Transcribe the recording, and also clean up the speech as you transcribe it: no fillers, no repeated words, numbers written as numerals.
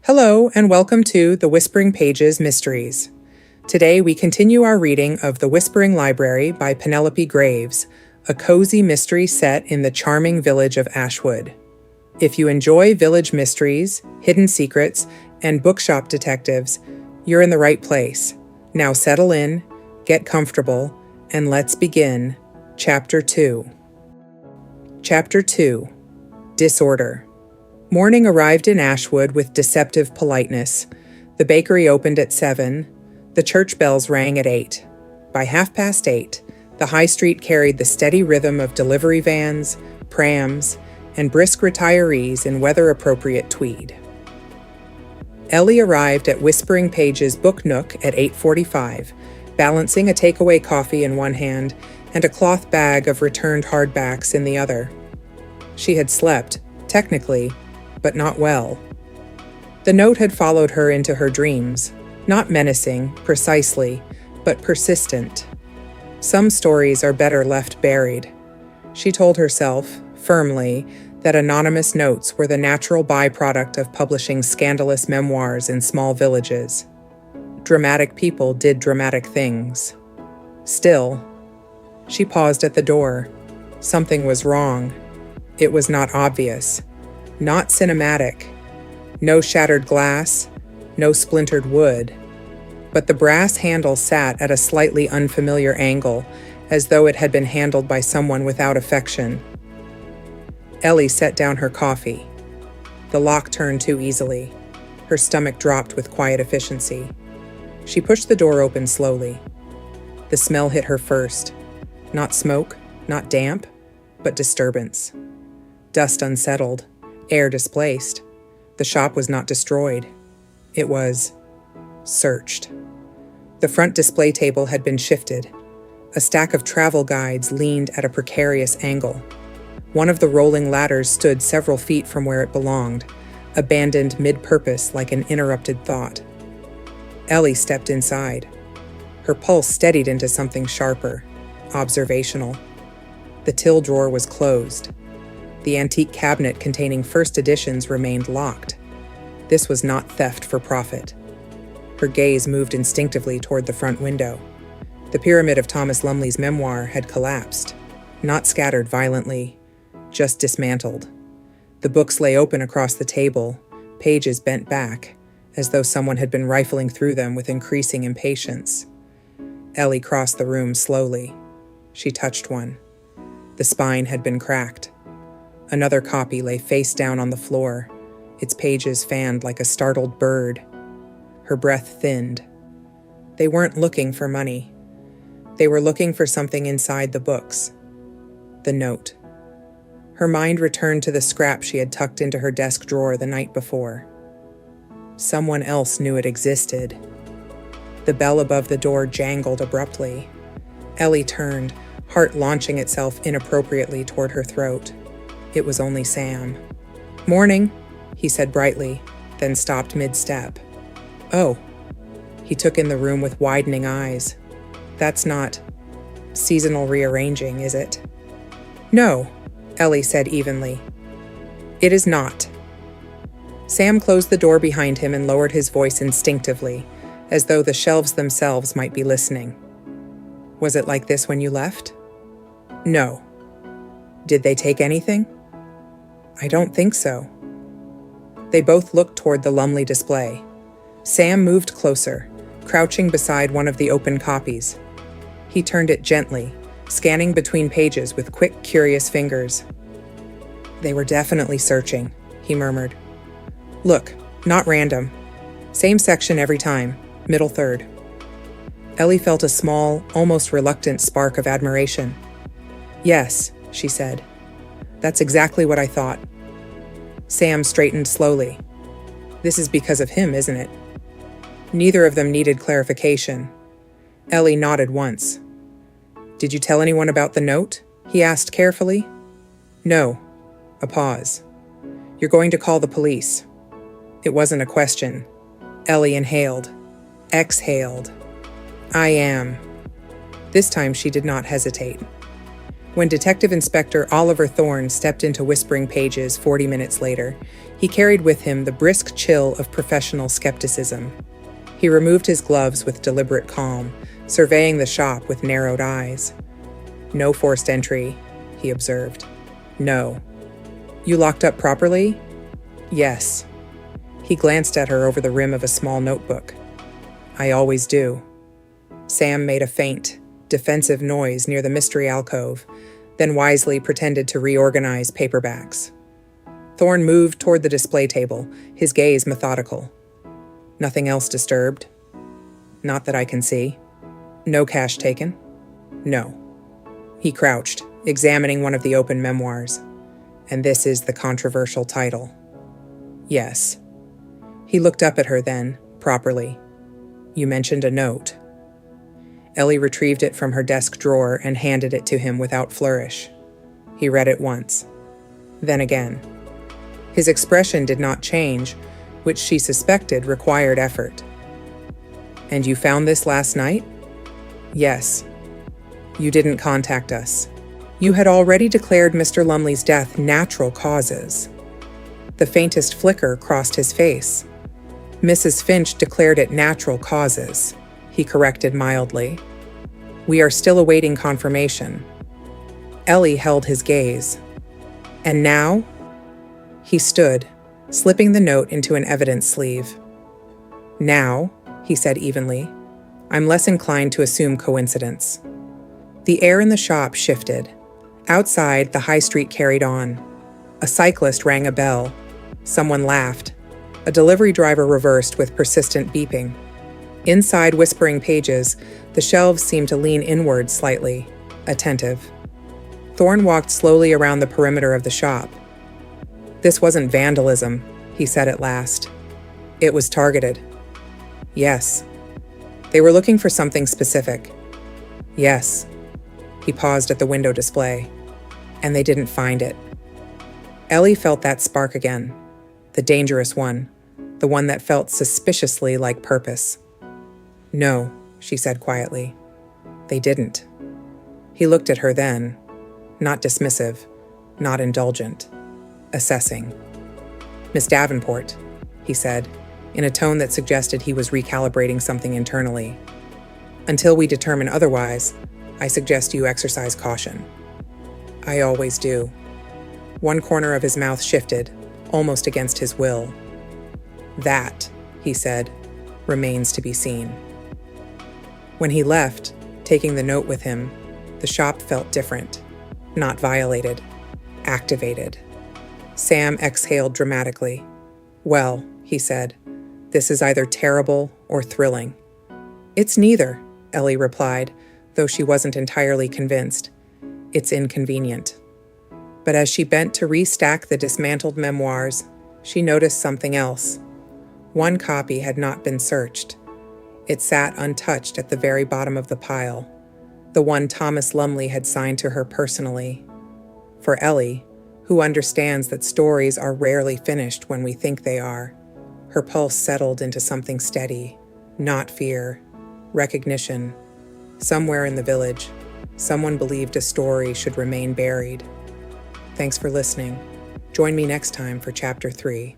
Hello, and welcome to the Whispering Pages Mysteries. Today we continue our reading of The Whispering Library by Penelope Graves, a cozy mystery set in the charming village of Ashwood. If you enjoy village mysteries, hidden secrets, and bookshop detectives, you're in the right place. Now settle in, get comfortable, and let's begin. Chapter 2. Chapter 2. Disorder. Morning arrived in Ashwood with deceptive politeness. The bakery opened at 7. The church bells rang at 8. By 8:30, the high street carried the steady rhythm of delivery vans, prams, and brisk retirees in weather-appropriate tweed. Ellie arrived at Whispering Pages Book Nook at 8:45, balancing a takeaway coffee in one hand and a cloth bag of returned hardbacks in the other. She had slept, technically, but not well. The note had followed her into her dreams, not menacing, precisely, but persistent. Some stories are better left buried. She told herself, firmly, that anonymous notes were the natural byproduct of publishing scandalous memoirs in small villages. Dramatic people did dramatic things. Still, she paused at the door. Something was wrong. It was not obvious. Not cinematic. No shattered glass, no splintered wood. But the brass handle sat at a slightly unfamiliar angle, as though it had been handled by someone without affection. Ellie set down her coffee. The lock turned too easily. Her stomach dropped with quiet efficiency. She pushed the door open slowly. The smell hit her first. Not smoke, not damp, but disturbance. Dust unsettled. Air displaced. The shop was not destroyed. It was searched. The front display table had been shifted. A stack of travel guides leaned at a precarious angle. One of the rolling ladders stood several feet from where it belonged, abandoned mid-purpose like an interrupted thought. Ellie stepped inside. Her pulse steadied into something sharper, observational. The till drawer was closed. The antique cabinet containing first editions remained locked. This was not theft for profit. Her gaze moved instinctively toward the front window. The pyramid of Thomas Lumley's memoir had collapsed, not scattered violently, just dismantled. The books lay open across the table, pages bent back, as though someone had been rifling through them with increasing impatience. Ellie crossed the room slowly. She touched one. The spine had been cracked. Another copy lay face down on the floor, its pages fanned like a startled bird. Her breath thinned. They weren't looking for money. They were looking for something inside the books. The note. Her mind returned to the scrap she had tucked into her desk drawer the night before. Someone else knew it existed. The bell above the door jangled abruptly. Ellie turned, heart launching itself inappropriately toward her throat. It was only Sam. "Morning," he said brightly, then stopped mid-step. "Oh." He took in the room with widening eyes. "That's not seasonal rearranging, is it?" "No," Ellie said evenly. "It is not." Sam closed the door behind him and lowered his voice instinctively, as though the shelves themselves might be listening. "Was it like this when you left?" "No." "Did they take anything?" "I don't think so." They both looked toward the Lumley display. Sam moved closer, crouching beside one of the open copies. He turned it gently, scanning between pages with quick, curious fingers. "They were definitely searching," he murmured. "Look, not random. Same section every time, middle third." Ellie felt a small, almost reluctant spark of admiration. "Yes," she said. "That's exactly what I thought." Sam straightened slowly. "This is because of him, isn't it?" Neither of them needed clarification. Ellie nodded once. "Did you tell anyone about the note?" he asked carefully. "No." A pause. "You're going to call the police." It wasn't a question. Ellie inhaled. Exhaled. "I am." This time she did not hesitate. When Detective Inspector Oliver Thorne stepped into Whispering Pages 40 minutes later, he carried with him the brisk chill of professional skepticism. He removed his gloves with deliberate calm, surveying the shop with narrowed eyes. "No forced entry," he observed. "No." "You locked up properly?" "Yes." He glanced at her over the rim of a small notebook. "I always do." Sam made a faint, defensive noise near the mystery alcove, then wisely pretended to reorganize paperbacks. Thorne moved toward the display table, his gaze methodical. "Nothing else disturbed?" "Not that I can see." "No cash taken?" "No." He crouched, examining one of the open memoirs. "And this is the controversial title." "Yes." He looked up at her then, properly. "You mentioned a note." Ellie retrieved it from her desk drawer and handed it to him without flourish. He read it once, then again. His expression did not change, which she suspected required effort. "And you found this last night?" "Yes." "You didn't contact us. You had already declared Mr. Lumley's death natural causes." The faintest flicker crossed his face. "Mrs. Finch declared it natural causes," he corrected mildly. "We are still awaiting confirmation." Ellie held his gaze. "And now?" He stood, slipping the note into an evidence sleeve. "Now," he said evenly, "I'm less inclined to assume coincidence." The air in the shop shifted. Outside, the high street carried on. A cyclist rang a bell. Someone laughed. A delivery driver reversed with persistent beeping. Inside Whispering Pages, the shelves seemed to lean inward slightly, attentive. Thorne walked slowly around the perimeter of the shop. "This wasn't vandalism," he said at last. "It was targeted." "Yes." "They were looking for something specific." "Yes." He paused at the window display. "And they didn't find it." Ellie felt that spark again. The dangerous one. The one that felt suspiciously like purpose. "No," she said quietly. "They didn't." He looked at her then. Not dismissive, not indulgent. Assessing. "Miss Davenport," he said, in a tone that suggested he was recalibrating something internally. "Until we determine otherwise, I suggest you exercise caution." "I always do." One corner of his mouth shifted, almost against his will. "That," he said, "remains to be seen." When he left, taking the note with him, the shop felt different. Not violated, activated. Sam exhaled dramatically. "Well," he said, "this is either terrible or thrilling." "It's neither," Ellie replied, though she wasn't entirely convinced. "It's inconvenient." But as she bent to restack the dismantled memoirs, she noticed something else. One copy had not been searched. It sat untouched at the very bottom of the pile, the one Thomas Lumley had signed to her personally. For Ellie, who understands that stories are rarely finished when we think they are, her pulse settled into something steady, not fear, recognition. Somewhere in the village, someone believed a story should remain buried. Thanks for listening. Join me next time for Chapter 3.